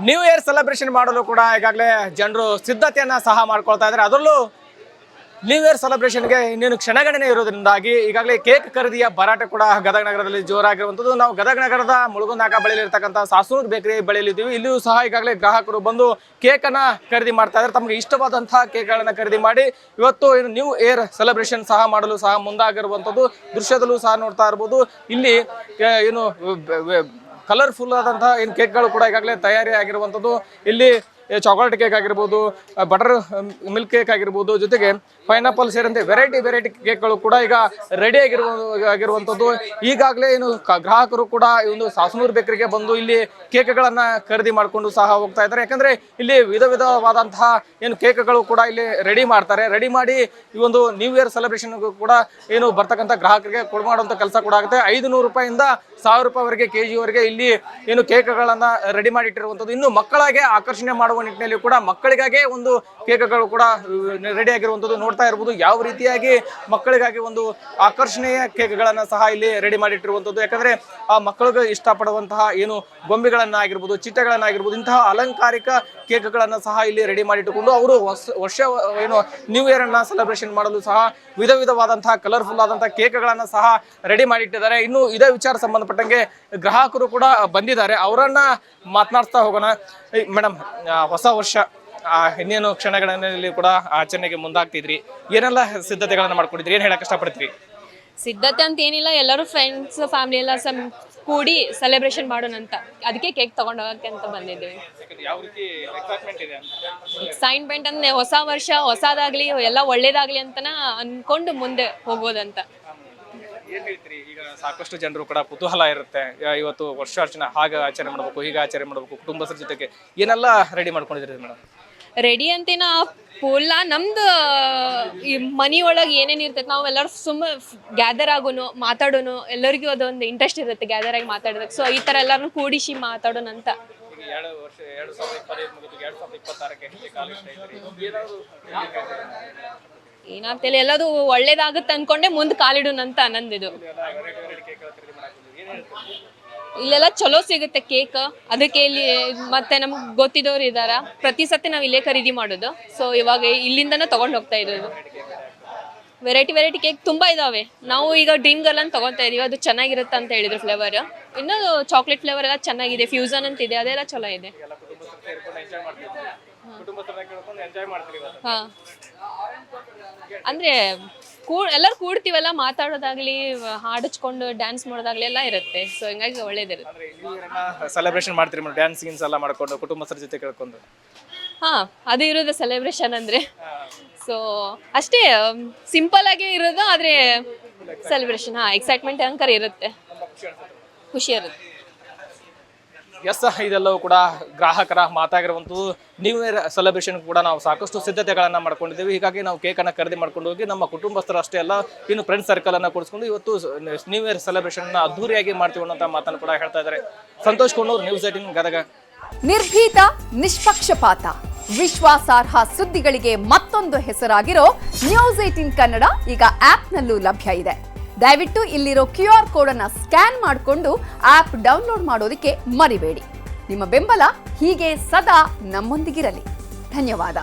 New year celebration ಮಾಡಲು ಕೂಡ ಈಗಾಗಲೇ ಜನರು ಸಿದ್ಧತೆಯನ್ನ ಸಹ ಮಾಡ್ಕೊಳ್ತಾ ಇದ್ದಾರೆ. ಅದರಲ್ಲೂ ನ್ಯೂ ಇಯರ್ ಸೆಲೆಬ್ರೇಷನ್ಗೆ ಇನ್ನೇನು ಕ್ಷಣಗಣನೆ ಇರೋದ್ರಿಂದಾಗಿ ಈಗಾಗಲೇ ಕೇಕ್ ಖರೀದಿಯ ಭರಾಟೆ ಕೂಡ ಗದಗ ನಗರದಲ್ಲಿ ಜೋರಾಗಿರುವಂಥದ್ದು. ನಾವು ಗದಗ ನಗರದ ಮುಳುಗುಂದಾಕ ಬಳಿಯಲ್ಲಿರ್ತಕ್ಕಂಥ ಸಾಸೂರ್ ಬೇಕರಿ ಬಳಿಯಲ್ಲಿದ್ದೀವಿ. ಇಲ್ಲಿಯೂ ಸಹ ಈಗಾಗಲೇ ಗ್ರಾಹಕರು ಬಂದು ಕೇಕನ್ನು ಖರೀದಿ ಮಾಡ್ತಾ ಇದ್ದಾರೆ. ತಮಗೆ ಇಷ್ಟವಾದಂತಹ ಕೇಕ್ಗಳನ್ನು ಖರೀದಿ ಮಾಡಿ ಇವತ್ತು ಏನು ನ್ಯೂ ಇಯರ್ ಸೆಲೆಬ್ರೇಷನ್ ಸಹ ಮಾಡಲು ಸಹ ಮುಂದಾಗಿರುವಂಥದ್ದು ದೃಶ್ಯದಲ್ಲೂ ಸಹ ನೋಡ್ತಾ ಇರ್ಬೋದು. ಇಲ್ಲಿ ಏನು ಕಲರ್ಫುಲ್ ಆದಂತಹ ಏನು ಕೇಕ್ಗಳು ಕೂಡ ಈಗಾಗಲೇ ತಯಾರಿ ಆಗಿರುವಂಥದ್ದು. ಇಲ್ಲಿ ಚಾಕ್ಲೇಟ್ ಕೇಕ್ ಆಗಿರ್ಬೋದು, ಬಟರ್ ಮಿಲ್ಕ್ ಕೇಕ್ ಆಗಿರ್ಬೋದು, ಜೊತೆಗೆ ಪೈನಾಪಲ್ ಸೇರಿದಂತೆ ವೆರೈಟಿ ಕೇಕ್ಗಳು ಕೂಡ ಈಗ ರೆಡಿ ಆಗಿರುವಂಥದ್ದು. ಈಗಾಗಲೇ ಏನು ಗ್ರಾಹಕರು ಕೂಡ ಈ ಒಂದು ಸಾಸನೂರು ಬೇಕರಿಗೆ ಬಂದು ಇಲ್ಲಿ ಕೇಕ್ಗಳನ್ನ ಖರೀದಿ ಮಾಡಿಕೊಂಡು ಸಹ ಹೋಗ್ತಾ ಇದ್ದಾರೆ. ಯಾಕಂದ್ರೆ ಇಲ್ಲಿ ವಿಧವಾದಂತಹ ಏನು ಕೇಕ್ಗಳು ಕೂಡ ಇಲ್ಲಿ ರೆಡಿ ಮಾಡ್ತಾರೆ. ರೆಡಿ ಮಾಡಿ ಈ ಒಂದು ನ್ಯೂ ಇಯರ್ ಸೆಲೆಬ್ರೇಷನ್ ಕೂಡ ಏನು ಬರ್ತಕ್ಕಂಥ ಗ್ರಾಹಕರಿಗೆ ಕೊಡುವಂಥ ಕೆಲಸ ಕೂಡ ಆಗುತ್ತೆ. 500 ರೂಪಾಯಿಂದ 1000 ರೂಪಾಯಿವರೆಗೆ ಕೆಜಿವರೆಗೆ ಇಲ್ಲಿ ಏನು ಕೇಕ್ಗಳನ್ನ ರೆಡಿ ಮಾಡಿಟ್ಟಿರುವಂಥದ್ದು. ಇನ್ನು ಮಕ್ಕಳಿಗೆ ಆಕರ್ಷಣೆ ಮಾಡುವ ನಿಟ್ಟಿನಲ್ಲಿ ಕೂಡ ಮಕ್ಕಳಿಗಾಗಿ ಒಂದು ಕೇಕ್ಗಳು ಕೂಡ ರೆಡಿ ಆಗಿರುವಂಥದ್ದು ನೋಡ್ತಾ ಇರ್ಬೋದು. ಯಾವ ರೀತಿಯಾಗಿ ಮಕ್ಕಳಿಗಾಗಿ ಒಂದು ಆಕರ್ಷಣೀಯ ಕೇಕ್ಗಳನ್ನ ಸಹ ಇಲ್ಲಿ ರೆಡಿ ಮಾಡಿಟ್ಟಿರುವಂಥದ್ದು. ಯಾಕಂದ್ರೆ ಆ ಮಕ್ಕಳಿಗೆ ಇಷ್ಟಪಡುವಂತಹ ಏನು ಗೊಂಬೆಗಳನ್ನಾಗಿರ್ಬೋದು, ಚಿಟ್ಟೆಗಳನ್ನಾಗಿರ್ಬೋದು, ಇಂತಹ ಅಲಂಕಾರಿಕ ಕೇಕ್ಗಳನ್ನ ಸಹ ಇಲ್ಲಿ ರೆಡಿ ಮಾಡಿಟ್ಟುಕೊಂಡು ಅವರು ವರ್ಷ ಏನು ನ್ಯೂ ಇಯರ್ ಅನ್ನ ಸೆಲೆಬ್ರೇಷನ್ ಮಾಡಲು ಸಹ ವಿಧವಾದಂತಹ ಕಲರ್ಫುಲ್ ಆದಂತಹ ಕೇಕ್ಗಳನ್ನ ಸಹ ರೆಡಿ ಮಾಡಿಟ್ಟಿದ್ದಾರೆ. ಇನ್ನು ಇದೇ ವಿಚಾರ ಸಂಬಂಧಪಟ್ಟಂಗೆ ಗ್ರಾಹಕರು ಕೂಡ ಬಂದಿದ್ದಾರೆ. ಅವರನ್ನ ಮಾತನಾಡ್ತಾ ಹೋಗೋಣ. ಮೇಡಮ್, ಹೊಸ ವರ್ಷ ಇನ್ನೇನು ಕ್ಷಣಗಳಲ್ಲಿ ಕೂಡ ಆಚರಣೆಗೆ ಮುಂದಾಗ್ತಿದ್ರಿ, ಏನೆಲ್ಲ ಸಿದ್ಧತೆಗಳನ್ನ ಮಾಡ್ಕೊಂಡಿದ್ರಿ, ಏನ್ ಹೇಳಕ್ ಇಷ್ಟಪಡ್ತೀರಿ? ಸಿದ್ಧತೆ ಅಂತ ಏನಿಲ್ಲ, ಎಲ್ಲರೂ ಫ್ರೆಂಡ್ಸ್ ಫ್ಯಾಮಿಲಿ ಎಲ್ಲ ಕೂಡಿ ಸೆಲೆಬ್ರೇಷನ್ ಮಾಡೋಣ ಅಂತ, ಅದಕ್ಕೆ ಕೇಕ್ ತಗೊಂಡು ಹೋಗಕ್ಕೆ ಅಂತ ಬಂದಿದ್ದೀವಿ. ಎಕ್ಸೈಟ್ಮೆಂಟ್ ಅಂದ್ರೆ ಹೊಸ ವರ್ಷ ಹೊಸದಾಗ್ಲಿ ಎಲ್ಲ ಒಳ್ಳೇದಾಗ್ಲಿ ಅಂತನ ಅನ್ಕೊಂಡು ಮುಂದೆ ಹೋಗೋದಂತ. ಈಗ ಸಾಕಷ್ಟು ಜನರು ಕೂಡ ಕುತೂಹಲ ಇರುತ್ತೆ, ಇವತ್ತು ವರ್ಷಾರ್ಚನೆ ಹಾಗೆ ಆಚರಣೆ ಮಾಡ್ಬೇಕು, ಹೀಗೆ ಆಚರಣೆ ಮಾಡ್ಬೇಕು, ಕುಟುಂಬಸ್ಥರ ಜೊತೆಗೆ ಏನೆಲ್ಲ ರೆಡಿ ಮಾಡ್ಕೊಂಡಿದ್ರಿ ಮೇಡಮ್? ರೆಡಿ ಅಂತೇನ ಫುಲ್ಲ ನಮ್ದು ಈ ಮನಿ ಒಳಗೆ ಏನೇನು ಇರ್ತೈತೆ ನಾವು ಎಲ್ಲರೂ ಗ್ಯಾದರ್ ಆಗೋನು ಮಾತಾಡೋನು, ಎಲ್ಲರಿಗೂ ಅದೊಂದು ಇಂಟ್ರೆಸ್ಟ್ ಇರುತ್ತೆ ಗ್ಯಾದರ್ ಆಗಿ ಮಾತಾಡೋದಕ್ಕೆ. ಸೊ ಈ ಥರ ಎಲ್ಲರೂ ಕೂಡಿಸಿ ಮಾತಾಡೋಣ ಅಂತ. ಏನಂತೇಳಿ ಎಲ್ಲದು ಒಳ್ಳೇದಾಗುತ್ತೆ ಅನ್ಕೊಂಡೆ ಮುಂದೆ ಕಾಲಿಡೋಣ ಅಂತ ನಂದಿದು. ಇಲ್ಲೆಲ್ಲ ಚಲೋ ಸಿಗುತ್ತೆ ಕೇಕ್, ಅದಕ್ಕೆ ಇಲ್ಲಿ ಮತ್ತೆ ನಮ್ಗೆ ಗೊತ್ತಿದ್ದವ್ರು ಇದಾರ, ಪ್ರತಿ ಸತಿ ನಾವು ಇಲ್ಲೇ ಖರೀದಿ ಮಾಡೋದು. ಸೊ ಇವಾಗ ಇಲ್ಲಿಂದನೇ ತಗೊಂಡು ಹೋಗ್ತಾ ಇರೋದು. ವೆರೈಟಿ ಕೇಕ್ ತುಂಬಾ ಇದಾವೆ. ನಾವು ಈಗ ಡ್ರೀಮ್ ಗರ್ಲ್ ಅಂತ ತಗೊತಾ ಇದೀವಿ, ಅದು ಚೆನ್ನಾಗಿರುತ್ತೆ ಅಂತ ಹೇಳಿದ್ರು ಫ್ಲೇವರ್. ಇನ್ನು ಚಾಕ್ಲೇಟ್ ಫ್ಲೇವರ್ ಎಲ್ಲ ಚೆನ್ನಾಗಿದೆ, ಫ್ಯೂಸನ್ ಅಂತ ಇದೆ, ಅದೆಲ್ಲ ಚಲೋ ಇದೆ. ಹಾ, ಅಂದ್ರೆ ಎಲ್ಲರೂ ಕೂಡ್ತೀವಲ್ಲ, ಮಾತಾಡೋದಾಗ್ಲಿ, ಹಾಡಿಸ್ಕೊಂಡು ಡ್ಯಾನ್ಸ್ ಮಾಡೋದಾಗ್ಲಿ ಎಲ್ಲ ಇರುತ್ತೆ. ಸೊ ಹಿಂಗಾಗಿ ಒಳ್ಳೇದಿರುತ್ತೆ. ಸೆಲೆಬ್ರೇಷನ್ ಮಾಡ್ತೀರಿ ಮೇಡಮ್, ಡ್ಯಾನ್ಸ್ ಗೀನ್ಸ್ ಎಲ್ಲ ಮಾಡ್ಕೊಂಡು ಕುಟುಂಬಸ್ಥರ ಜೊತೆ ಕೇಳ್ಕೊಂಡು? ಹಾ, ಅದು ಇರೋದು ಸೆಲೆಬ್ರೇಷನ್ ಅಂದ್ರೆ. ಸೊ ಅಷ್ಟೇ ಸಿಂಪಲ್ ಆಗಿ ಇರೋದು, ಆದ್ರೆ ಸೆಲೆಬ್ರೇಷನ್ ಎಕ್ಸೈಟ್ಮೆಂಟ್ ಅಂಕರ್ ಇರುತ್ತೆ, ಖುಷಿ ಇರುತ್ತೆ. ಎಸ್, ಇದೆಲ್ಲವೂ ಕೂಡ ಗ್ರಾಹಕರ ಮಾತಾಗಿರುವಂಥದ್ದು. ನ್ಯೂ ಇಯರ್ ಸೆಲೆಬ್ರೇಷನ್ ಕೂಡ ನಾವು ಸಾಕಷ್ಟು ಸಿದ್ಧತೆಗಳನ್ನು ಮಾಡ್ಕೊಂಡಿದ್ದೀವಿ. ಹೀಗಾಗಿ ನಾವು ಕೇಕನ್ನು ಖರೀದಿ ಮಾಡ್ಕೊಂಡು ಹೋಗಿ ನಮ್ಮ ಕುಟುಂಬಸ್ಥರು ಅಷ್ಟೇ ಅಲ್ಲ, ಇನ್ನು ಫ್ರೆಂಡ್ ಸರ್ಕಲನ್ನು ಕೂಡಿಸ್ಕೊಂಡು ಇವತ್ತು ನ್ಯೂ ಇಯರ್ ಸೆಲೆಬ್ರೇಷನ್ನ ಅದ್ದೂರಿಯಾಗಿ ಮಾಡ್ತೀವಿ ಅನ್ನೋ ಮಾತನ್ನು ಕೂಡ ಹೇಳ್ತಾ ಇದ್ದಾರೆ. ಸಂತೋಷ್ ಕೊಂಡೂರು, ನ್ಯೂಸ್ 18 ಗದಗ. ನಿರ್ಭೀತ, ನಿಷ್ಪಕ್ಷಪಾತ, ವಿಶ್ವಾಸಾರ್ಹ ಸುದ್ದಿಗಳಿಗೆ ಮತ್ತೊಂದು ಹೆಸರಾಗಿರೋ ನ್ಯೂಸ್ 18 ಕನ್ನಡ ಈಗ ಆಪ್ನಲ್ಲೂ ಲಭ್ಯ ಇದೆ. ದಯವಿಟ್ಟು ಇಲ್ಲಿರೋ QR ಕೋಡ್ ಅನ್ನು ಸ್ಕ್ಯಾನ್ ಮಾಡಿಕೊಂಡು ಆಪ್ ಡೌನ್ಲೋಡ್ ಮಾಡೋದಕ್ಕೆ ಮರಿಬೇಡಿ. ನಿಮ್ಮ ಬೆಂಬಲ ಹೀಗೆ ಸದಾ ನಮ್ಮೊಂದಿಗಿರಲಿ. ಧನ್ಯವಾದ.